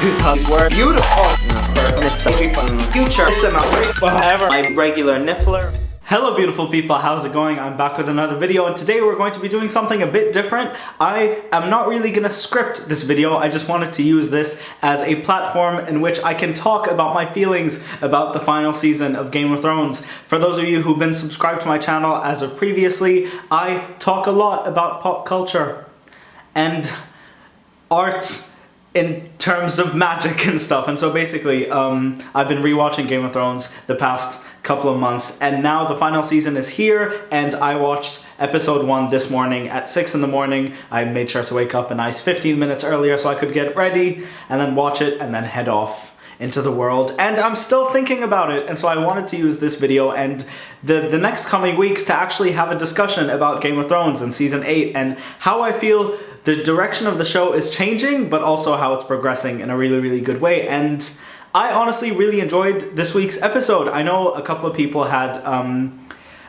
Because we're beautiful. Future. Whatever. My regular niffler. Hello beautiful people, how's it going? I'm back with another video, and today we're going to be doing something a bit different. I am not really gonna script this video, I just wanted to use this as a platform in which I can talk about my feelings about the final season of Game of Thrones. For those of you who've been subscribed to my channel as of previously, I talk a lot about pop culture and art in terms of magic and stuff. And so basically, I've been rewatching Game of Thrones the past couple of months, and now the final season is here, and I watched episode 1 this morning at 6 in the morning. I made sure to wake up a nice 15 minutes earlier so I could get ready and then watch it and then head off into the world. And I'm still thinking about it, and so I wanted to use this video and the next coming weeks to actually have a discussion about Game of Thrones and season 8 and how I feel the direction of the show is changing, but also how it's progressing in a really, really good way. And I honestly really enjoyed this week's episode. I know a couple of people had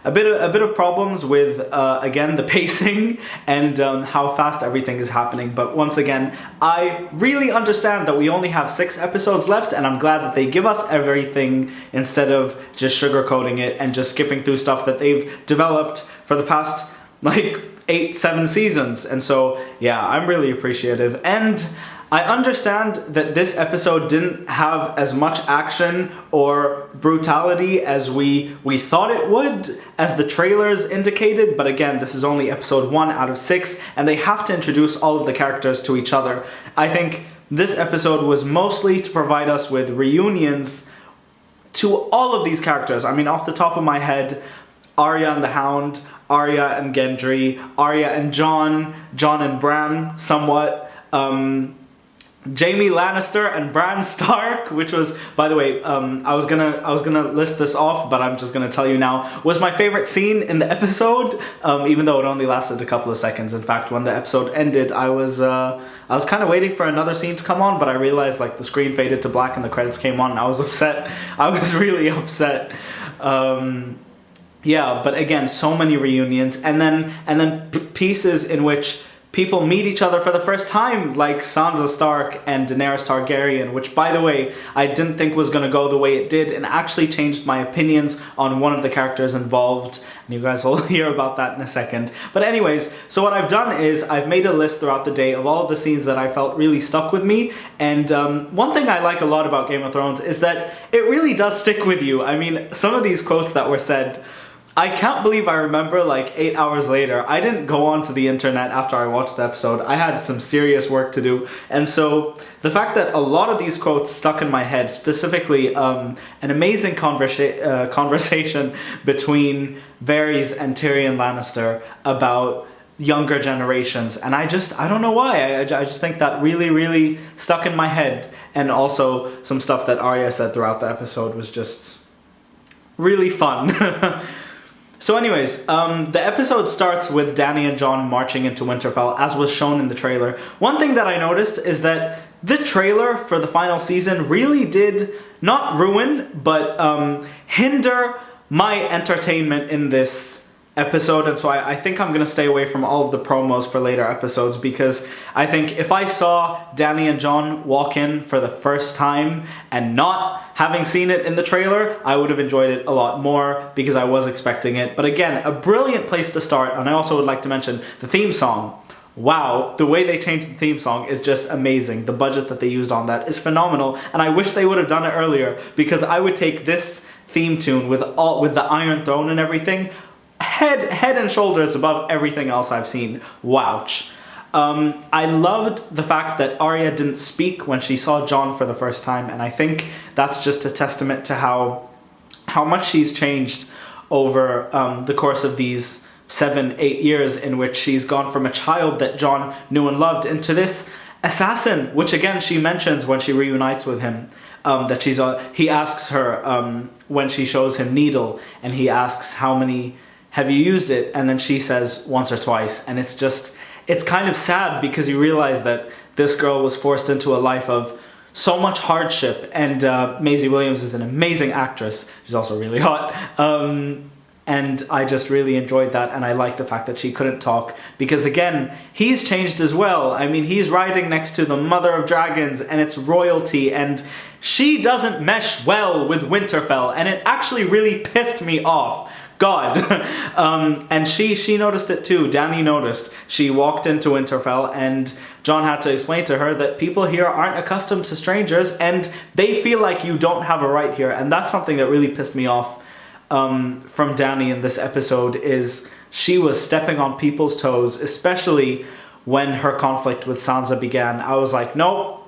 a bit of problems with, again, the pacing and how fast everything is happening. But once again, I really understand that we only have 6 episodes left, and I'm glad that they give us everything instead of just sugarcoating it and just skipping through stuff that they've developed for the past, like, 7 seasons. And so, yeah, I'm really appreciative. And I understand that this episode didn't have as much action or brutality as we thought it would, as the trailers indicated, but again, this is only episode 1 out of 6, and they have to introduce all of the characters to each other. I think this episode was mostly to provide us with reunions to all of these characters. I mean, off the top of my head, Arya and the Hound, Arya and Gendry, Arya and Jon, Jon and Bran somewhat, Jaime Lannister and Bran Stark, which was, by the way, I was gonna list this off, but I'm just gonna tell you now, was my favorite scene in the episode, even though it only lasted a couple of seconds. In fact, when the episode ended, I was kind of waiting for another scene to come on, but I realized like the screen faded to black and the credits came on, and I was upset. I was really upset. Yeah, but again, so many reunions, and then pieces in which people meet each other for the first time, like Sansa Stark and Daenerys Targaryen, which, by the way, I didn't think was going to go the way it did, and actually changed my opinions on one of the characters involved, and you guys will hear about that in a second. But anyways, so what I've done is I've made a list throughout the day of all of the scenes that I felt really stuck with me, and one thing I like a lot about Game of Thrones is that it really does stick with you. I mean, some of these quotes that were said, I can't believe I remember like 8 hours later. I didn't go onto the internet after I watched the episode. I had some serious work to do. And so the fact that a lot of these quotes stuck in my head, specifically an amazing conversation between Varys and Tyrion Lannister about younger generations. And I don't know why. I just think that really, really stuck in my head. And also some stuff that Arya said throughout the episode was just really fun. So anyways, the episode starts with Dany and Jon marching into Winterfell, as was shown in the trailer. One thing that I noticed is that the trailer for the final season really did not ruin, but hinder my entertainment in this episode, and so I think I'm gonna stay away from all of the promos for later episodes, because I think if I saw Dany and Jon walk in for the first time and not having seen it in the trailer, I would have enjoyed it a lot more because I was expecting it. But again, a brilliant place to start, and I also would like to mention the theme song. Wow, the way they changed the theme song is just amazing. The budget that they used on that is phenomenal, and I wish they would have done it earlier, because I would take this theme tune with the Iron Throne and everything head and shoulders above everything else I've seen. Wouch. I loved the fact that Arya didn't speak when she saw Jon for the first time, and I think that's just a testament to how much she's changed over the course of these 7-8 years, in which she's gone from a child that Jon knew and loved into this assassin, which again she mentions when she reunites with him. That he asks her when she shows him Needle, and he asks how many have you used it, and then she says once or twice, and it's kind of sad because you realize that this girl was forced into a life of so much hardship, and Maisie Williams is an amazing actress. She's also really hot. And I just really enjoyed that, and I like the fact that she couldn't talk, because again, he's changed as well. I mean, he's riding next to the Mother of Dragons, and it's royalty, and she doesn't mesh well with Winterfell, and it actually really pissed me off. God. And she noticed it too. Dany noticed. She walked into Winterfell, and Jon had to explain to her that people here aren't accustomed to strangers, and they feel like you don't have a right here. And that's something that really pissed me off from Dany in this episode, is she was stepping on people's toes, especially when her conflict with Sansa began. I was like, nope,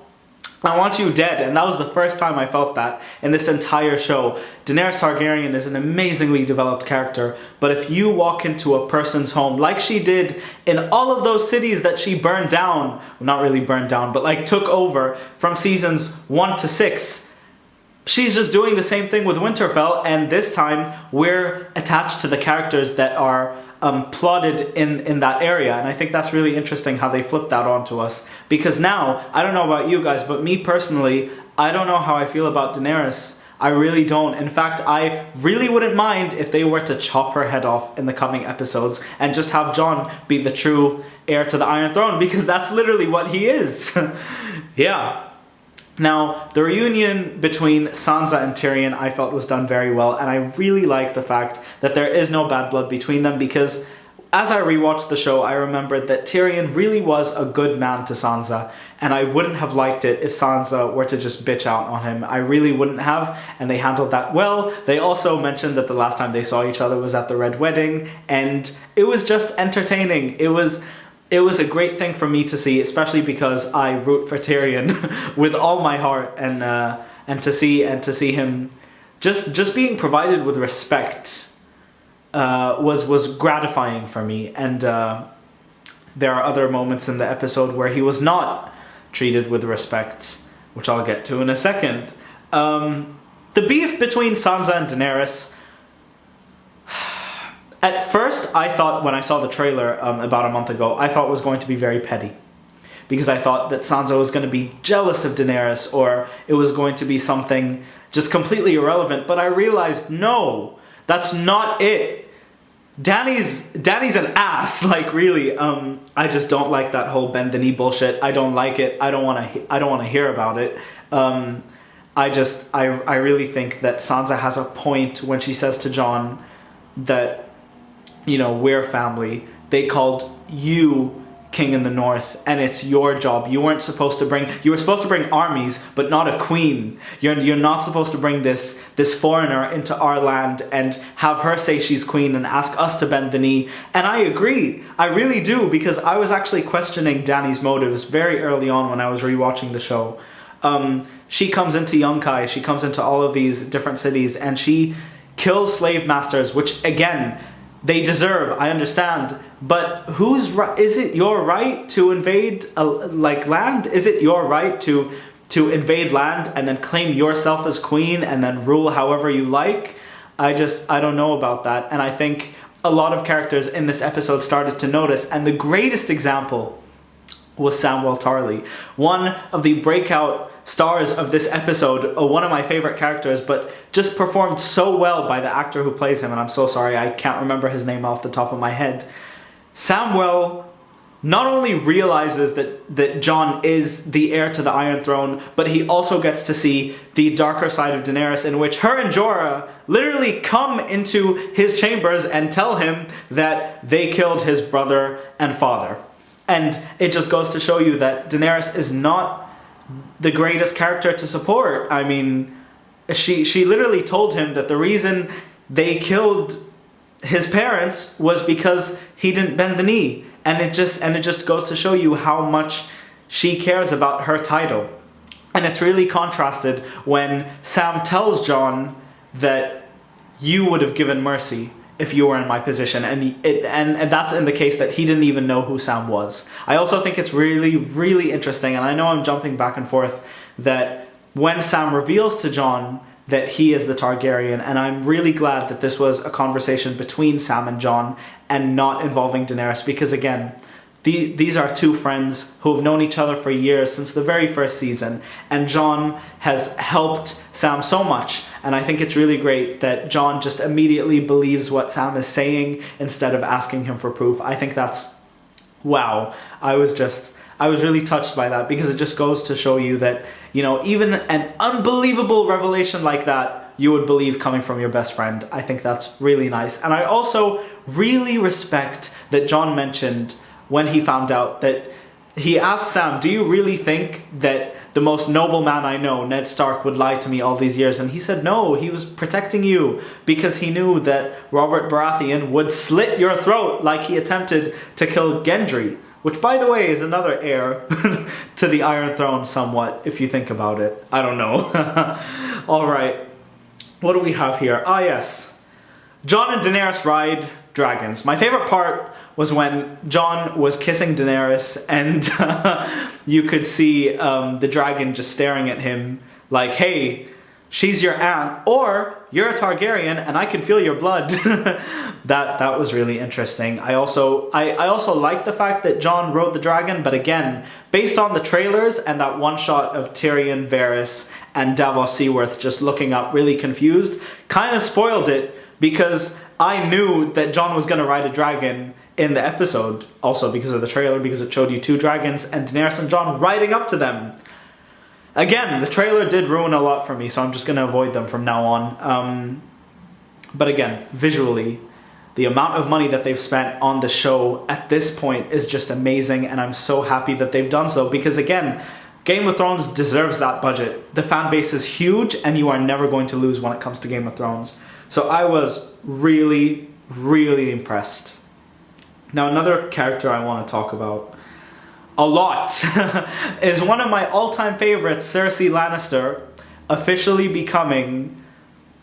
I want you dead. And that was the first time I felt that in this entire show. Daenerys Targaryen is an amazingly developed character, but if you walk into a person's home, like she did in all of those cities that she burned down, well, not really burned down, but like took over from seasons 1 to 6, she's just doing the same thing with Winterfell, and this time we're attached to the characters that are plotted in that area. And I think that's really interesting how they flipped that onto us, because now, I don't know about you guys, but me personally, I don't know how I feel about Daenerys. I really don't. In fact, I really wouldn't mind if they were to chop her head off in the coming episodes and just have Jon be the true heir to the Iron Throne, because that's literally what he is. Yeah. Now, the reunion between Sansa and Tyrion I felt was done very well, and I really like the fact that there is no bad blood between them, because as I rewatched the show, I remembered that Tyrion really was a good man to Sansa, and I wouldn't have liked it if Sansa were to just bitch out on him. I really wouldn't have, and they handled that well. They also mentioned that the last time they saw each other was at the Red Wedding, and it was just entertaining. It was a great thing for me to see, especially because I root for Tyrion with all my heart, and to see him just being provided with respect was gratifying for me. And there are other moments in the episode where he was not treated with respect, which I'll get to in a second. The beef between Sansa and Daenerys. At first, I thought, when I saw the trailer about a month ago, I thought it was going to be very petty. Because I thought that Sansa was going to be jealous of Daenerys, or it was going to be something just completely irrelevant. But I realized, no, that's not it. Dany's an ass, like really. I just don't like that whole bend the knee bullshit. I don't like it. I don't want to hear about it. I really think that Sansa has a point when she says to Jon that, you know, we're family. They called you king in the north, and it's your job. You were supposed to bring armies, but not a queen. You're not supposed to bring this foreigner into our land and have her say she's queen and ask us to bend the knee. And I agree. I really do, because I was actually questioning Dany's motives very early on when I was rewatching the show. She comes into Yunkai, she comes into all of these different cities, and she kills slave masters, which again, they deserve, I understand, but who's right? Is it your right to invade land? Is it your right to invade land and then claim yourself as queen and then rule however you like? I don't know about that, and I think a lot of characters in this episode started to notice, and the greatest example was Samwell Tarly, one of the breakout stars of this episode, one of my favorite characters, but just performed so well by the actor who plays him, and I'm so sorry, I can't remember his name off the top of my head. Samwell not only realizes that Jon is the heir to the Iron Throne, but he also gets to see the darker side of Daenerys, in which her and Jorah literally come into his chambers and tell him that they killed his brother and father. And it just goes to show you that Daenerys is not the greatest character to support. I mean, she literally told him that the reason they killed his parents was because he didn't bend the knee. And it just goes to show you how much she cares about her title. And it's really contrasted when Sam tells Jon that you would have given mercy if you were in my position, and that's in the case that he didn't even know who Sam was. I also think it's really, really interesting, and I know I'm jumping back and forth, that when Sam reveals to Jon that he is the Targaryen, and I'm really glad that this was a conversation between Sam and Jon and not involving Daenerys, because again, these are two friends who have known each other for years, since the very first season, and Jon has helped Sam so much, and I think it's really great that Jon just immediately believes what Sam is saying instead of asking him for proof. I think that's, wow. I was really touched by that, because it just goes to show you that, you know, even an unbelievable revelation like that, you would believe coming from your best friend. I think that's really nice. And I also really respect that Jon mentioned when he found out that he asked Sam, do you really think that the most noble man I know, Ned Stark, would lie to me all these years? And he said, no, he was protecting you because he knew that Robert Baratheon would slit your throat like he attempted to kill Gendry. Which, by the way, is another heir to the Iron Throne somewhat, if you think about it. I don't know. All right. What do we have here? Ah, yes. Jon and Daenerys ride dragons. My favorite part was when Jon was kissing Daenerys and you could see the dragon just staring at him like, hey, she's your aunt, or you're a Targaryen and I can feel your blood. That was really interesting. I also like the fact that Jon rode the dragon, but again, based on the trailers and that one shot of Tyrion, Varys, and Davos Seaworth just looking up really confused, kind of spoiled it, because I knew that Jon was going to ride a dragon in the episode, also because of the trailer, because it showed you two dragons and Daenerys and Jon riding up to them. Again, the trailer did ruin a lot for me, so I'm just going to avoid them from now on. But again, visually, the amount of money that they've spent on the show at this point is just amazing, and I'm so happy that they've done so, because again, Game of Thrones deserves that budget. The fan base is huge, and you are never going to lose when it comes to Game of Thrones. So I was really, really impressed. Now, another character I want to talk about a lot is one of my all-time favorites, Cersei Lannister, officially becoming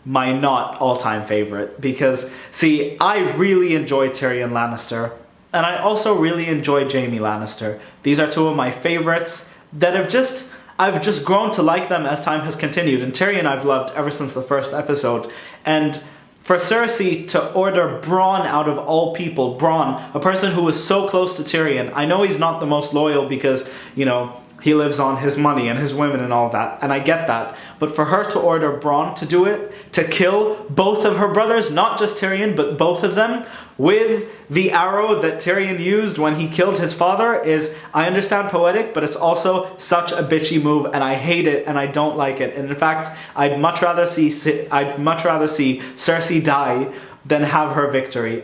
my not all-time favorite. Because, see, I really enjoy Tyrion Lannister, and I also really enjoy Jaime Lannister. These are two of my favorites that I've just grown to like them as time has continued. And Tyrion I've loved ever since the first episode. And for Cersei to order Bronn out of all people, Bronn, a person who was so close to Tyrion, I know he's not the most loyal because, you know, he lives on his money and his women and all that, and I get that. But for her to order Bronn to do it, to kill both of her brothers, not just Tyrion, but both of them, with the arrow that Tyrion used when he killed his father is, I understand, poetic, but it's also such a bitchy move, and I hate it, and I don't like it. And in fact, I'd much rather see Cersei die than have her victory.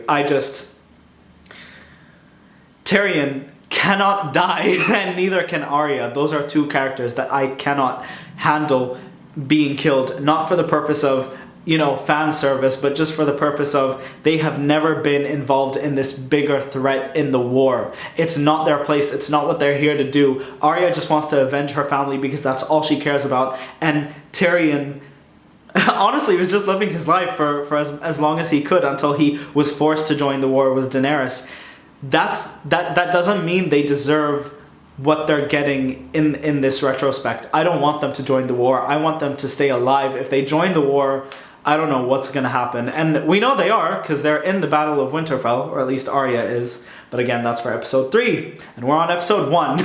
Tyrion cannot die, and neither can Arya. Those are two characters that I cannot handle being killed, not for the purpose of, you know, fan service, but just for the purpose of they have never been involved in this bigger threat in the war. It's not their place, it's not what they're here to do. Arya just wants to avenge her family because that's all she cares about, and Tyrion honestly was just living his life for as long as he could until he was forced to join the war with Daenerys. That doesn't mean they deserve what they're getting in this retrospect. I don't want them to join the war. I want them to stay alive. If they join the war, I don't know what's going to happen. And we know they are, because they're in the Battle of Winterfell, or at least Arya is. But again, that's for episode 3. And we're on episode 1.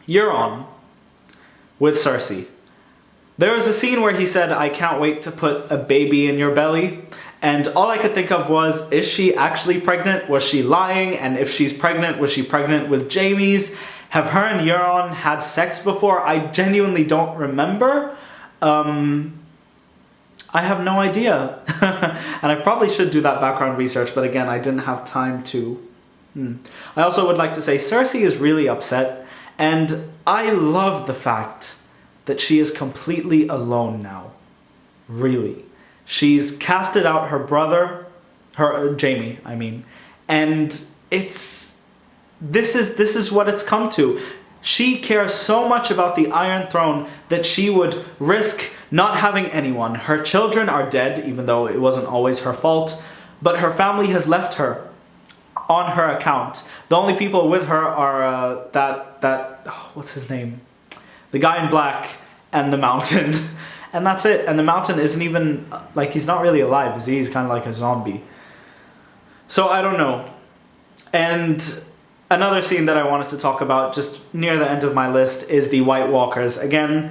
Euron with Cersei. There was a scene where he said, I can't wait to put a baby in your belly. And all I could think of was, is she actually pregnant? Was she lying? And if she's pregnant, was she pregnant with Jaime's? Have her and Euron had sex before? I genuinely don't remember. I have no idea. And I probably should do that background research, but again, I didn't have time to. I also would like to say Cersei is really upset, and I love the fact that she is completely alone now. Really. She's casted out her brother, Jaime, I mean, and this is what it's come to. She cares so much about the Iron Throne that she would risk not having anyone. Her children are dead, even though it wasn't always her fault, but her family has left her on her account. The only people with her are what's his name? The guy in black and the Mountain. And that's it. And the Mountain isn't even, like, he's not really alive, is he? He's kind of like a zombie. So I don't know. And another scene that I wanted to talk about just near the end of my list is the White Walkers. Again,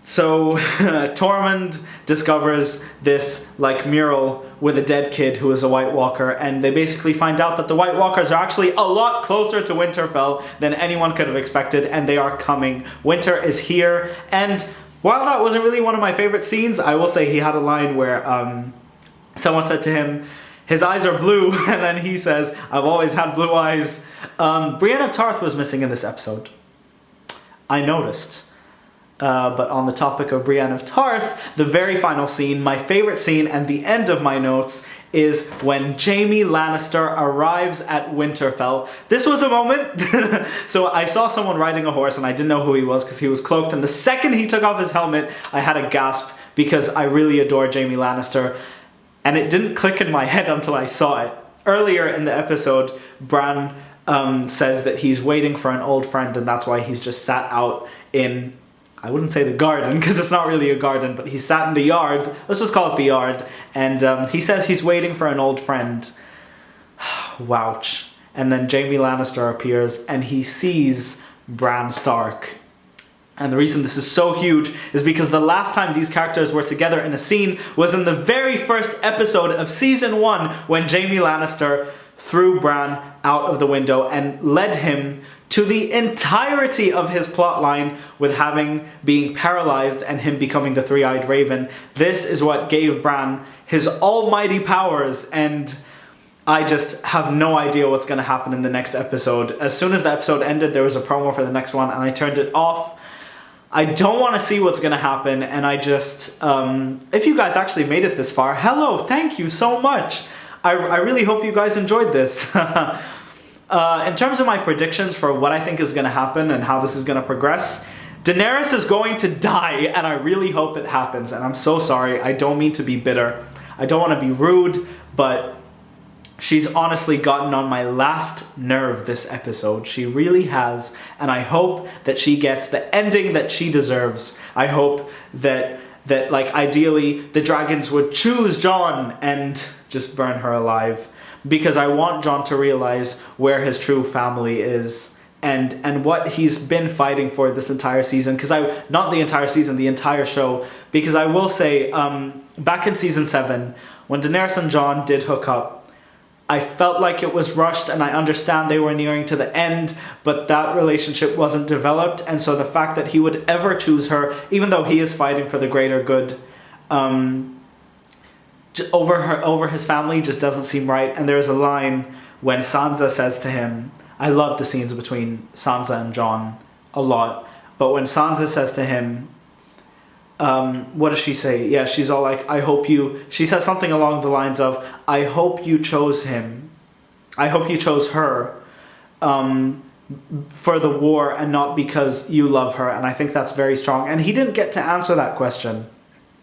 so Tormund discovers this like mural with a dead kid who is a White Walker, and they basically find out that the White Walkers are actually a lot closer to Winterfell than anyone could have expected, and they are coming. Winter is here, and while that wasn't really one of my favorite scenes, I will say he had a line where someone said to him, his eyes are blue, and then he says, I've always had blue eyes. Brienne of Tarth was missing in this episode. I noticed. But on the topic of Brienne of Tarth, the very final scene, my favorite scene and the end of my notes, is when Jaime Lannister arrives at Winterfell. This was a moment. So I saw someone riding a horse and I didn't know who he was because he was cloaked, and the second he took off his helmet, I had a gasp because I really adore Jaime Lannister. And it didn't click in my head until I saw it. Earlier in the episode, Bran says that he's waiting for an old friend, and that's why he's just sat out in, I wouldn't say the garden, because it's not really a garden, but he sat in the yard. Let's just call it the yard. And he says he's waiting for an old friend. Wouch. And then Jaime Lannister appears, and he sees Bran Stark. And the reason this is so huge is because the last time these characters were together in a scene was in the very first episode of Season 1, when Jaime Lannister threw Bran out of the window and led him to the entirety of his plotline with being paralyzed and him becoming the Three-Eyed Raven. This is what gave Bran his almighty powers, and I just have no idea what's going to happen in the next episode. As soon as the episode ended, there was a promo for the next one, and I turned it off. I don't want to see what's going to happen, and I just, if you guys actually made it this far, hello, thank you so much. I really hope you guys enjoyed this. In terms of my predictions for what I think is going to happen and how this is going to progress, Daenerys is going to die, and I really hope it happens, and I'm so sorry. I don't mean to be bitter. I don't want to be rude, but she's honestly gotten on my last nerve this episode. She really has, and I hope that she gets the ending that she deserves. I hope that like ideally the dragons would choose Jon and just burn her alive, because I want Jon to realize where his true family is and what he's been fighting for this entire season. Not the entire season, the entire show, because I will say back in season 7 when Daenerys and Jon did hook up, I felt like it was rushed, and I understand they were nearing to the end, but that relationship wasn't developed, and so the fact that he would ever choose her, even though he is fighting for the greater good, over his family just doesn't seem right. And there's a line when Sansa says to him, I love the scenes between Sansa and Jon a lot, but when Sansa says to him, what does she say? Yeah, she's all like, she says something along the lines of, I hope you chose him. I hope you chose her for the war and not because you love her. And I think that's very strong. And he didn't get to answer that question.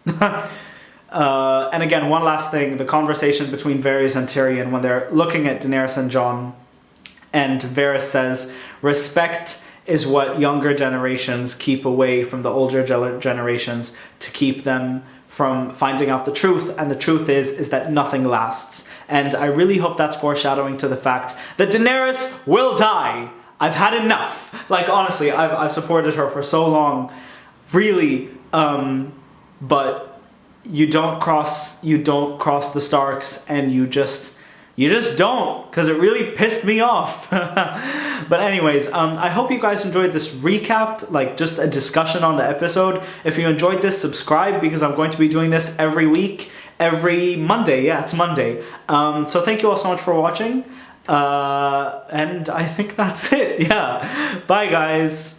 And again, one last thing, the conversation between Varys and Tyrion when they're looking at Daenerys and Jon, and Varys says, respect is what younger generations keep away from the older generations to keep them from finding out the truth, and the truth is that nothing lasts. And I really hope that's foreshadowing to the fact that Daenerys will die. I've had enough. Like, honestly, I've supported her for so long, really, but you don't cross the Starks, and you just don't, because it really pissed me off. But anyways, I hope you guys enjoyed this recap, like just a discussion on the episode. If you enjoyed this, subscribe, because I'm going to be doing this every week, every Monday. Yeah, it's Monday. So thank you all so much for watching. And I think that's it. Yeah. Bye, guys.